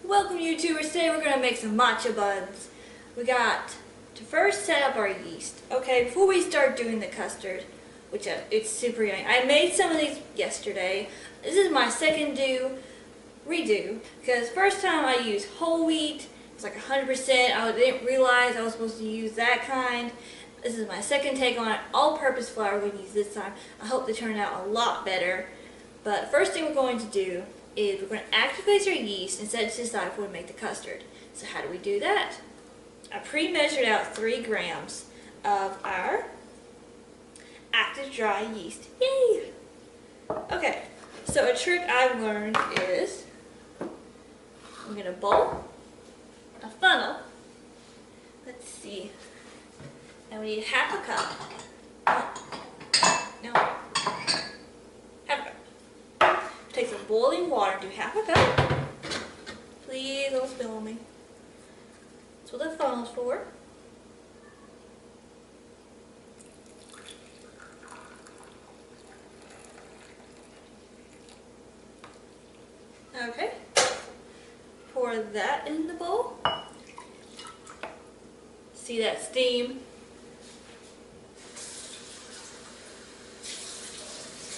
Welcome YouTubers, today we're going to make some matcha buns. We got to first set up our yeast. Okay, before we start doing the custard, which it's super yummy. I made some of these yesterday. This is my second redo, because first time I used whole wheat. It's like 100%. I didn't realize I was supposed to use that kind. This is my second take on it. All-purpose flour we're going to use this time. I hope they turn out a lot better. But first thing we're going to do is we're going to activate our yeast and set it to the side before we make the custard. So how do we do that? I pre-measured out 3 grams of our active dry yeast. Yay! Okay, so a trick I've learned is I'm going to bowl, a funnel, let's see, and we need half a cup. No. Take some boiling water, do half a cup. Please don't spill on me. That's what the funnel's for. Okay. Pour that in the bowl. See that steam?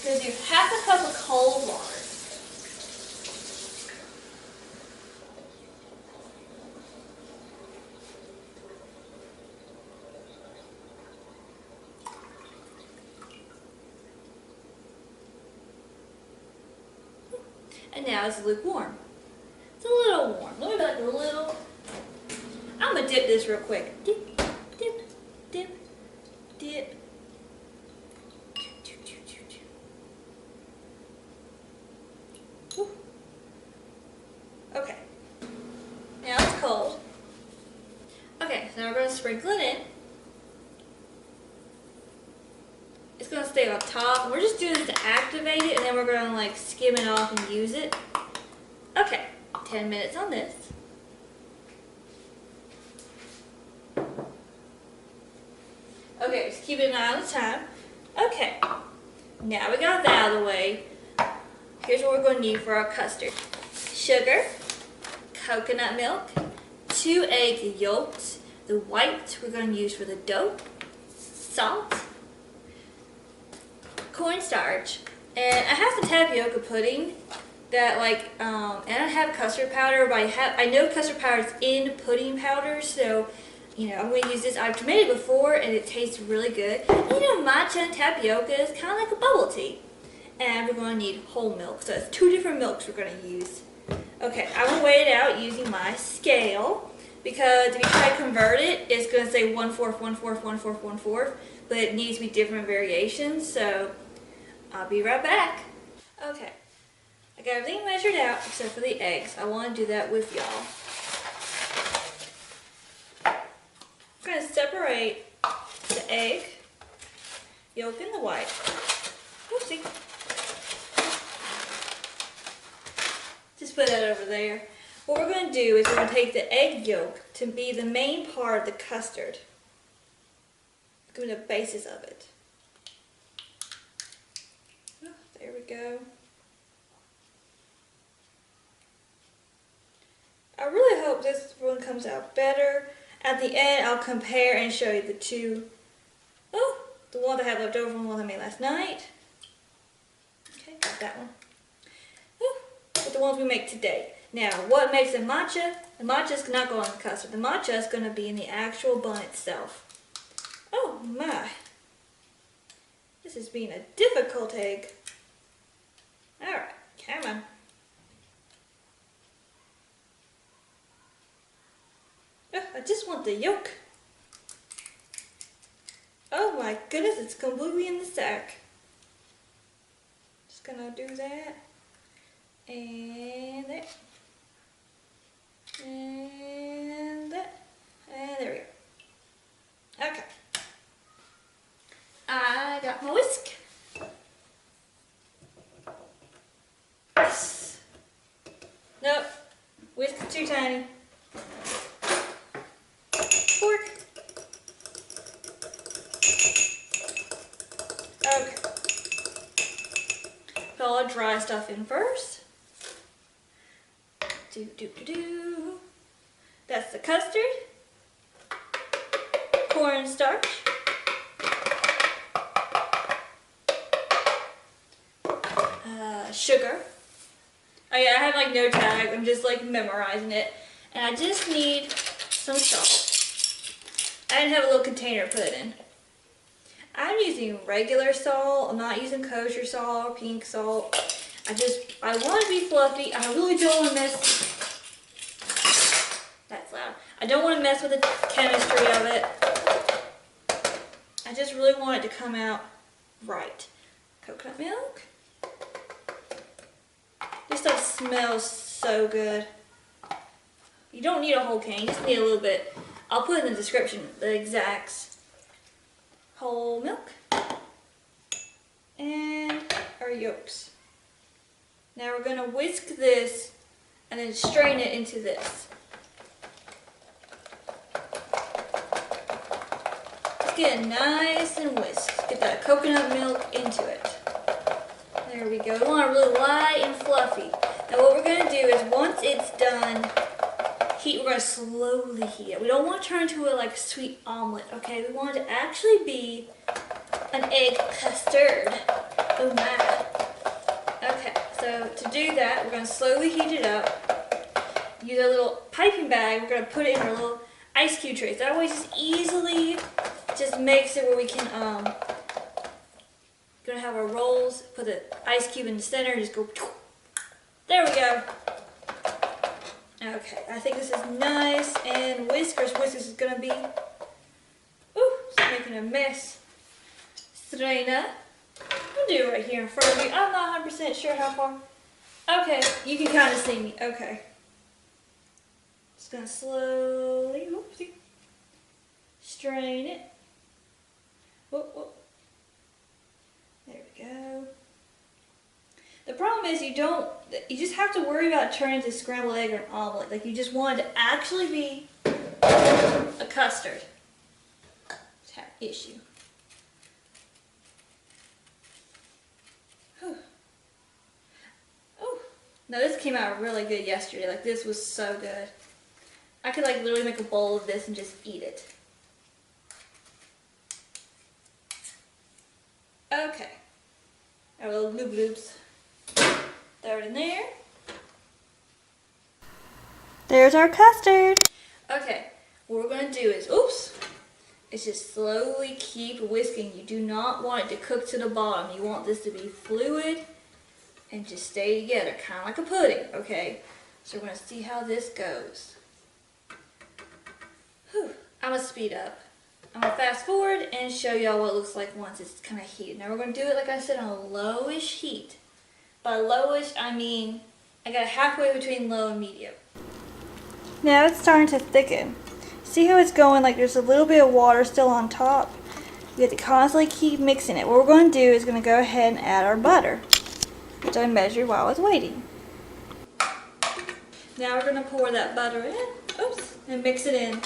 Gonna do half a cup of cold water. And now it's lukewarm. It's a little warm. Let me put like a little. I'm gonna dip this real quick. Dip, dip, dip, dip. Okay. Now it's cold. Okay, so now we're gonna sprinkle it in. It's going to stay on top. And we're just doing this to activate it, and then we're going to like skim it off and use it. Okay, 10 minutes on this. Okay, just keep an eye on the time. Okay, now we got that out of the way. Here's what we're going to need for our custard. Sugar, coconut milk, 2 egg yolks, the white we're going to use for the dough, salt, cornstarch, and I have some tapioca pudding that and I have custard powder, but I know custard powder is in pudding powder, so I'm going to use this. I've made it before and it tastes really good. And, matcha and tapioca is kind of like a bubble tea. And we're going to need whole milk, so it's 2 different milks we're going to use. Okay, I'm going to weigh it out using my scale, because if you try to convert it, it's going to say 1/4, 1/4, 1/4, 1/4, but it needs to be different variations, so I'll be right back. Okay, I got everything measured out except for the eggs. I want to do that with y'all. I'm going to separate the egg, yolk and the white. Oopsie. Just put that over there. What we're going to do is we're going to take the egg yolk to be the main part of the custard. It's going to be the basis of it. There we go. I really hope this one comes out better. At the end, I'll compare and show you the 2. Oh, the one that I have left over from the one I made last night. Okay, got that one. Oh, but the ones we make today. Now, what makes the matcha? The matcha is not going in the custard. The matcha is going to be in the actual bun itself. Oh my. This is being a difficult egg. Alright, come on. Oh, I just want the yolk. Oh my goodness, it's completely in the sack. Just gonna do that. And that. And that. And there we go. Okay. I got my whisk. Nope, whisk is too tiny. Fork. Okay. Put all our dry stuff in first. That's the custard, cornstarch, sugar. Oh yeah, I have like no tags, I'm just like memorizing it. And I just need some salt. I didn't have a little container to put it in. I'm using regular salt, I'm not using kosher salt or pink salt. I want to be fluffy, I really don't want to mess, that's loud. I don't want to mess with the chemistry of it. I just really want it to come out right. Coconut milk. This stuff smells so good. You don't need a whole can, you just need a little bit. I'll put in the description the exacts. Whole milk. And our yolks. Now we're going to whisk this and then strain it into this. Just get it nice and whisked. Get that coconut milk into it. There we go. We want it really light and fluffy. Now what we're going to do is once it's done, we're going to slowly heat it. We don't want to turn into a like sweet omelet, okay? We want it to actually be an egg custard. Oh my. Okay, so to do that, we're going to slowly heat it up. Use our little piping bag. We're going to put it in our little ice cube trays. That way it just easily just makes it where we can, gonna have our rolls, put the ice cube in the center and just go, there we go. Okay, I think this is nice and whiskers. Whiskers is gonna be, ooh, it's making a mess. Straina. I'll do it right here in front of you. I'm not 100% sure how far. Okay, you can kind of see me. Okay. Just gonna slowly, whoopsie, strain it. Whoop, whoop. There we go. The problem is you just have to worry about turning into scrambled egg or an omelet. Like you just want it to actually be a custard. It's an issue. Whew. Oh, no, this came out really good yesterday. Like this was so good. I could like literally make a bowl of this and just eat it. Okay. Our little blue bloops. Throw it in there. There's our custard. Okay, what we're going to do is, is just slowly keep whisking. You do not want it to cook to the bottom. You want this to be fluid and just stay together, kind of like a pudding, okay? So we're going to see how this goes. Whew. I'm going to speed up. I'm going to fast forward and show y'all what it looks like once it's kind of heated. Now we're going to do it, like I said, on a lowish heat. By lowish, I mean I got it halfway between low and medium. Now it's starting to thicken. See how it's going, like there's a little bit of water still on top? You have to constantly keep mixing it. What we're going to do is going to go ahead and add our butter, which I measured while I was waiting. Now we're going to pour that butter in, and mix it in.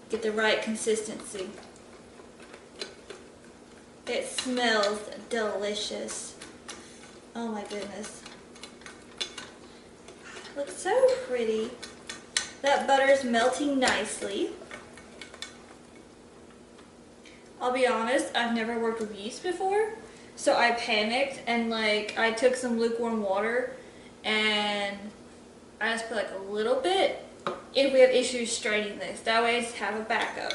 Get the right consistency. It smells delicious. Oh my goodness. It looks so pretty. That butter is melting nicely. I'll be honest, I've never worked with yeast before, so I panicked and like I took some lukewarm water and I just put like a little bit if we have issues straining this. That way I just have a backup.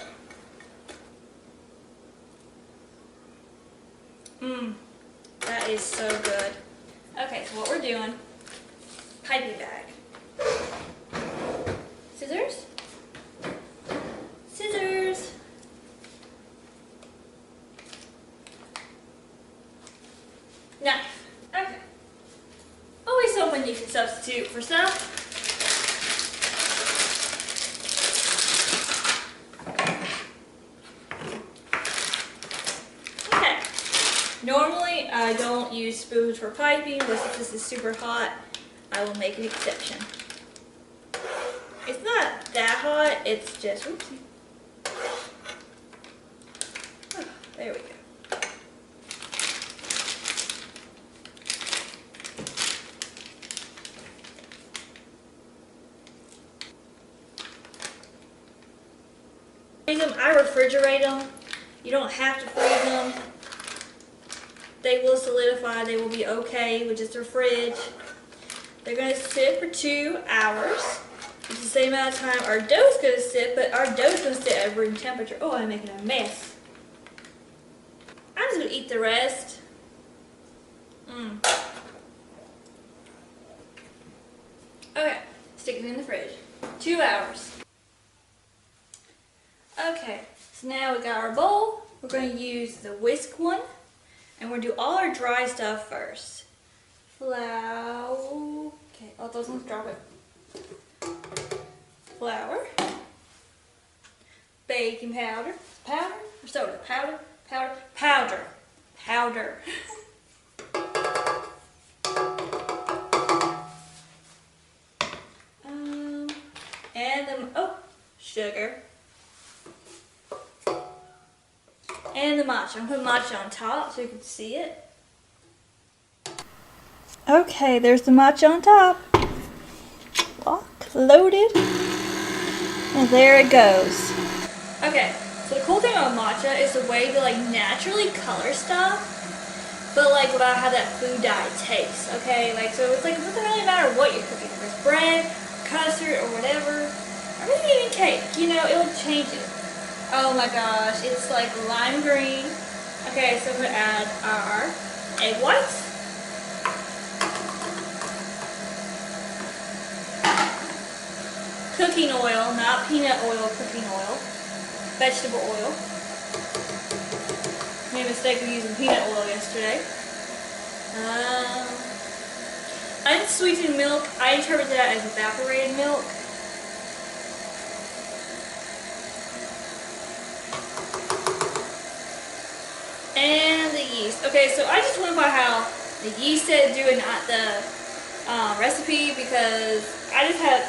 That is so good. Okay, so what we're doing, piping bag. Scissors. Scissors. Knife. Okay. Always hoping you can substitute for stuff. Normally, I don't use spoons for piping, but since this is super hot, I will make an exception. It's not that hot, it's just, whoopsie. Oh, there we go. I refrigerate them. You don't have to freeze them. They will solidify. They will be okay with just a fridge. They're going to sit for 2 hours. It's the same amount of time our dough's going to sit, but our dough's going to sit at room temperature. Oh, I'm making a mess. I'm just going to eat the rest. Okay, stick it in the fridge. 2 hours. Okay, so now we got our bowl. We're going to use the whisk one, and we're going to do all our dry stuff first. Flour. Okay, all those ones, drop it. Flour. Baking powder. Powder or soda? Powder. Powder. Powder. Powder. And then, sugar. And the matcha. I'm going to put matcha on top so you can see it. Okay, there's the matcha on top. Lock, loaded. And there it goes. Okay, so the cool thing about matcha is the way to like naturally color stuff, but like without how that food dye tastes, okay? Like, so it's like, it doesn't really matter what you're cooking. If it's bread, custard, or whatever, or maybe even cake, you know, it will change it. Oh my gosh, it's like lime green. Okay, so I'm going to add our egg whites. Cooking oil, not peanut oil, cooking oil. Vegetable oil. Made a mistake of using peanut oil yesterday. Unsweetened milk, I interpret that as evaporated milk. And the yeast. Okay, so I just went by how the yeast said do it, not the recipe, because I just had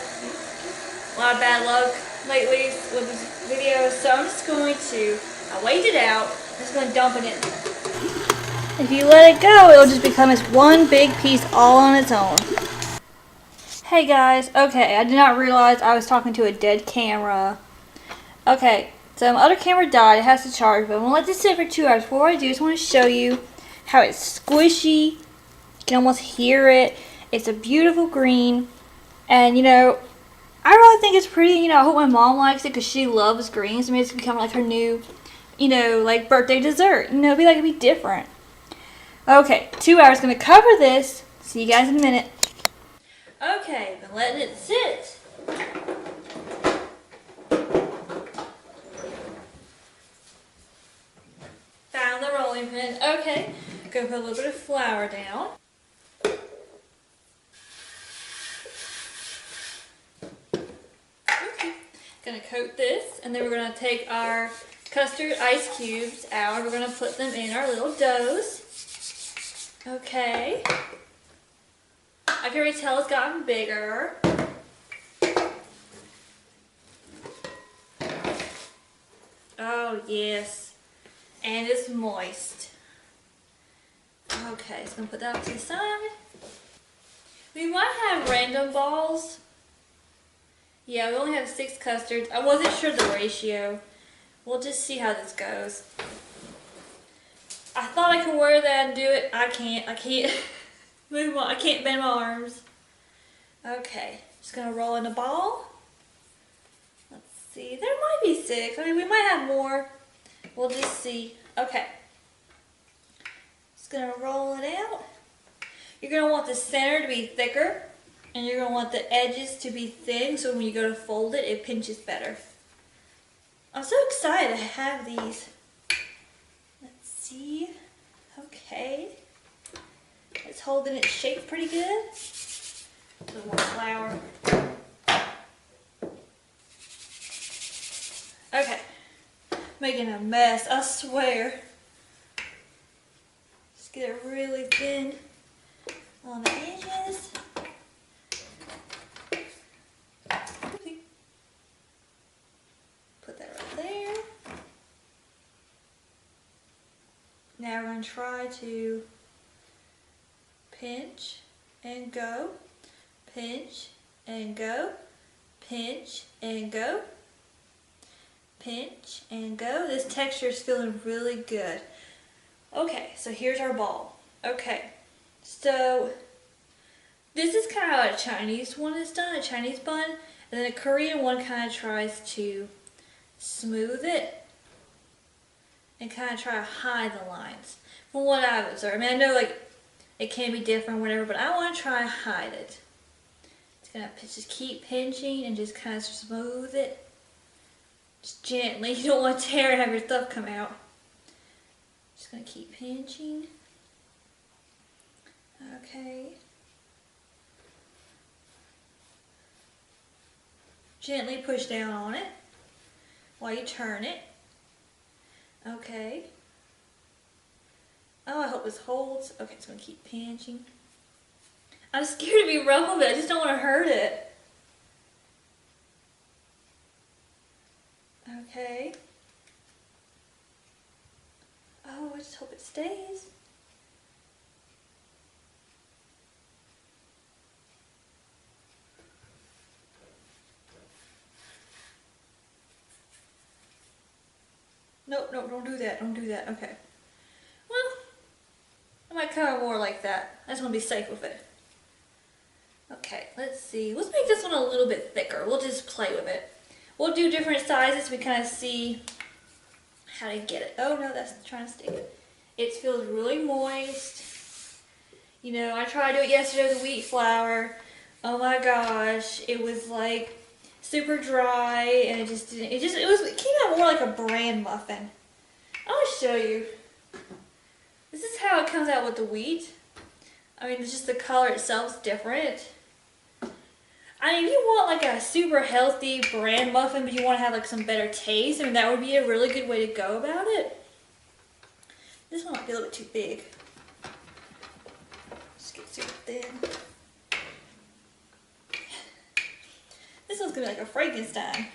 a lot of bad luck lately with these videos. So I'm just going to wait it out. I'm just going to dump it in. If you let it go, it'll just become this one big piece all on its own. Hey guys, okay, I did not realize I was talking to a dead camera. Okay. So my other camera died, it has to charge, but I'm going to let this sit for 2 hours. Before I do, I just want to show you how it's squishy. You can almost hear it. It's a beautiful green. And, you know, I really think it's pretty. You know, I hope my mom likes it because she loves greens. I mean, it's become like her new, you know, like birthday dessert. You know, it'd be different. Okay, 2 hours. Going to cover this. See you guys in a minute. Okay, been letting it sit. Found the rolling pin. Okay, gonna put a little bit of flour down. Okay, gonna coat this, and then we're gonna take our custard ice cubes out. We're gonna put them in our little doughs. Okay. I can already tell it's gotten bigger. Oh yes. And it's moist. Okay, so I'm gonna put that to the side. We might have random balls. Yeah, we only have 6 custards. I wasn't sure the ratio. We'll just see how this goes. I thought I could wear that and do it. I can't move I can't bend my arms. Okay, just gonna roll in a ball. Let's see, there might be 6. I mean, we might have more. We'll just see. Okay. Just gonna roll it out. You're gonna want the center to be thicker, and you're gonna want the edges to be thin, so when you go to fold it, it pinches better. I'm so excited to have these. Let's see. Okay. It's holding its shape pretty good. A little more flour. Okay. Making a mess, I swear. Just get it really thin on the edges. Put that right there. Now we're going to try to pinch and go, pinch and go, pinch and go, pinch and go. This texture is feeling really good. Okay, so here's our ball. Okay, so this is kind of how a Chinese one is done, a Chinese bun, and then a Korean one kind of tries to smooth it and kind of try to hide the lines. From what I've observed, I mean, I know like it can be different, whatever, but I want to try to hide it. It's gonna just keep pinching and just kind of smooth it, just gently. You don't want to tear and have your stuff come out. Just gonna keep pinching. Okay. Gently push down on it while you turn it. Okay. Oh, I hope this holds. Okay, it's gonna keep pinching. I'm scared to be rough with it. I just don't want to hurt it. Okay. Oh, I just hope it stays. Nope, nope, don't do that. Don't do that. Okay. Well, I might cover more like that. I just want to be safe with it. Okay, let's see. Let's make this one a little bit thicker. We'll just play with it. We'll do different sizes. We kind of see how to get it. Oh no, that's trying to stick. It feels really moist. You know, I tried to do it yesterday with wheat flour. Oh my gosh, it was like super dry, and it just didn't. It came out more like a bran muffin. I'll show you. This is how it comes out with the wheat. I mean, it's just the color itself is different. I mean, if you want like a super healthy bran muffin, but you want to have like some better taste, I mean, that would be a really good way to go about it. This one might be a little bit too big. Just get super thin. This one's gonna be like a Frankenstein.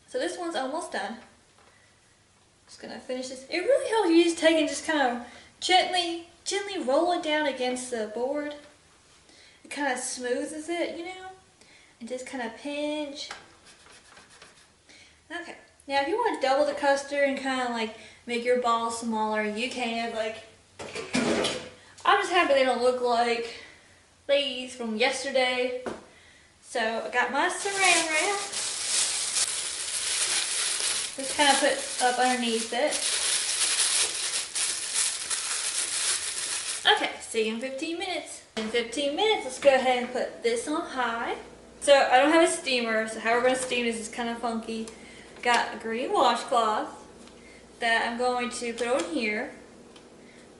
So this one's almost done. Just gonna finish this. It really helps you just take and just kind of gently roll it down against the board. It kind of smooths it, you know, and just kind of pinch. Okay. Now, if you want to double the custard and kind of like make your balls smaller, you can. Like, I'm just happy they don't look like these from yesterday. So I got my saran wrap. Just kind of put up underneath it. Okay, see you in 15 minutes. In 15 minutes, let's go ahead and put this on high. So I don't have a steamer, so how we're going to steam this is kind of funky. Got a green washcloth that I'm going to put on here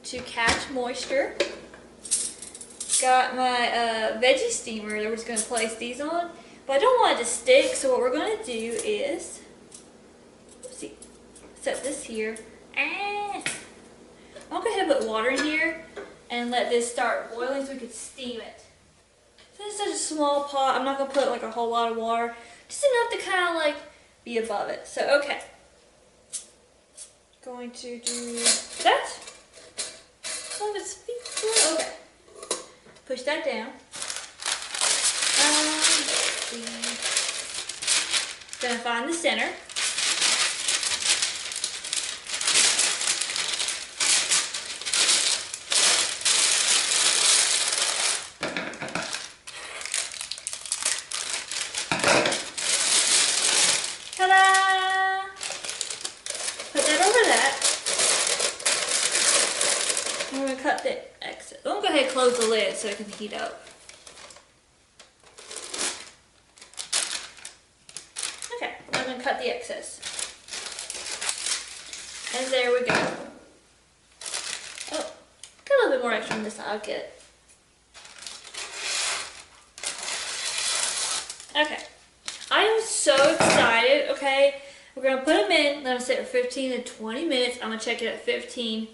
to catch moisture. Got my veggie steamer that we're just going to place these on, but I don't want it to stick, so what we're going to do is set this here. I'm going to go ahead and put water in here and let this start boiling so we can steam it. So this is such a small pot. I'm not going to put like a whole lot of water, just enough to kind of like be above it. So okay, going to do that. Oh, it's okay. Push that down. Gonna find the center. Ta-da! Put that over that. And we're gonna cut the excess. I'm gonna go ahead and close the lid so it can heat up. Okay, I'm gonna cut the excess. And there we go. Oh, got a little bit more extra on this side. I'll get it. Okay. I am so excited, okay? We're going to put them in. Let them sit for 15 to 20 minutes. I'm going to check it at 15.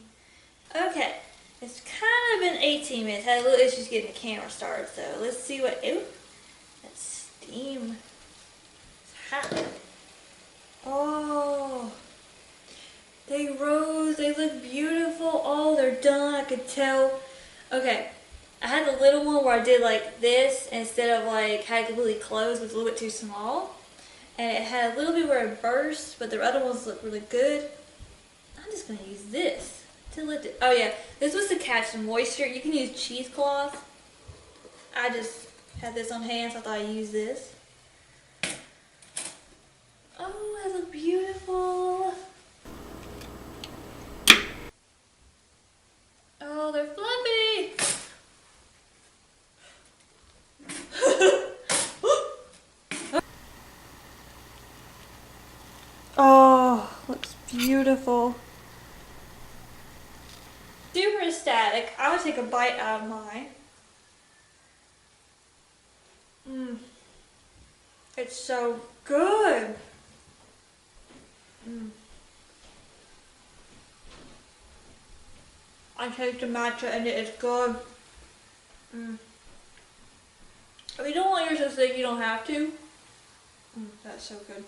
Okay. It's kind of been 18 minutes. Had a little issues getting the camera started, so let's see what... Ooh, that steam. It's hot. Oh. They rose. They look beautiful. Oh, they're done. I could tell. Okay. I had the little one where I did like this instead of like had it completely closed. It was a little bit too small. And it had a little bit where it burst, but the other ones look really good. I'm just going to use this to lift it. Oh yeah, this was to catch the moisture. You can use cheesecloth. I just had this on hand, so I thought I'd use this. Oh, that looks beautiful. Oh, they're fluffy. Oh, looks beautiful. Super ecstatic. I would take a bite out of mine. It's so good. I taste the matcha and it is good. If you don't want yours to thick, you don't have to. That's so good.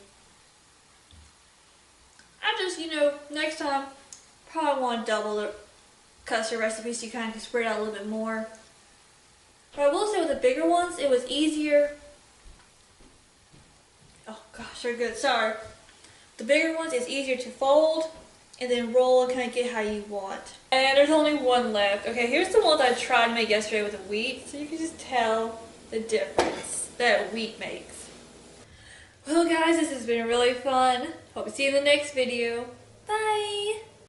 I just, next time, probably want to double the custard recipe so you kind of can spread it out a little bit more. But I will say with the bigger ones, it was easier. Oh gosh, they're good. Sorry. The bigger ones, it's easier to fold and then roll and kind of get how you want. And there's only one left. Okay, here's the one that I tried to make yesterday with the wheat, so you can just tell the difference that wheat makes. Well guys, this has been really fun. Hope to see you in the next video. Bye!